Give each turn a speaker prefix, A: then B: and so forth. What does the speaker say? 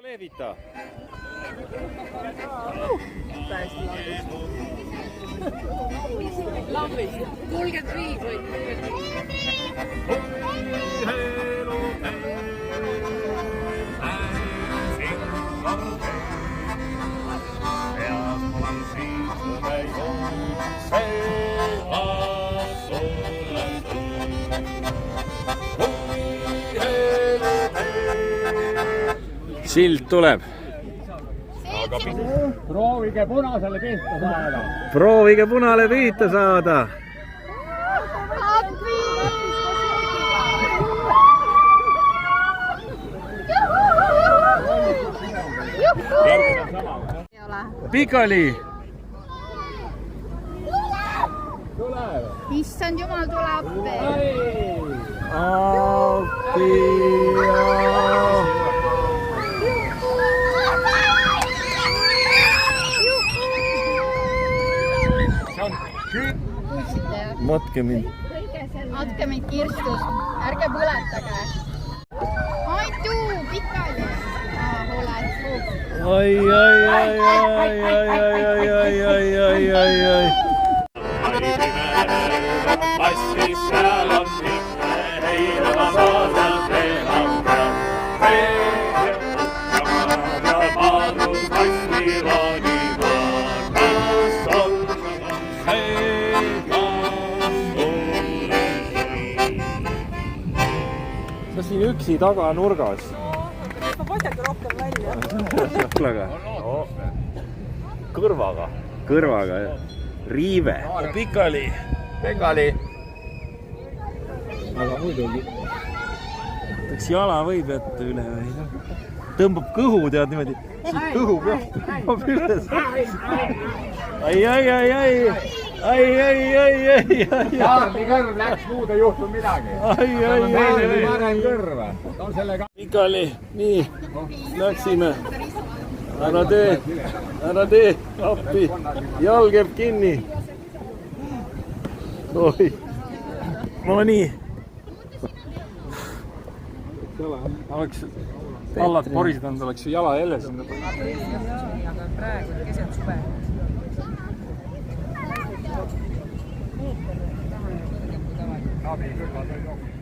A: Levita.
B: Täiesti lambist. 35 või?
A: Sild tuleb.
C: Proovige punasele pihta saada.
A: Proovige punale pihta saada. Pikali.
B: Issand jumal, tule appi.
A: Matke mind.
B: Andke mind kirstust, ärge põletage. Aitu, pikali.
A: Ai. Sa siin üksi taga nurgas.
D: Ma paistake rohkem välja.
A: Kõrvaga. Kõrvaga, jah. Riive. Pikali. Aga muidugi. Eks jala võib jätta üle või. Tõmbab kõhu, tead niimoodi. Siit kõhu pealt tõmbab üles. Ai.
C: Kaardi kõrv läks, muud ei juhtu midagi.
A: Ai.
C: Parem kõrv. No sellega...
A: Pikali, nii, läksime. Ära tee, appi. Jalg jääb kinni. Oi. No nii.
C: Oleks allad porised, oleks ju jala jälle sinna.
D: Aga praegu keset suve. Abi kõrval ei ole.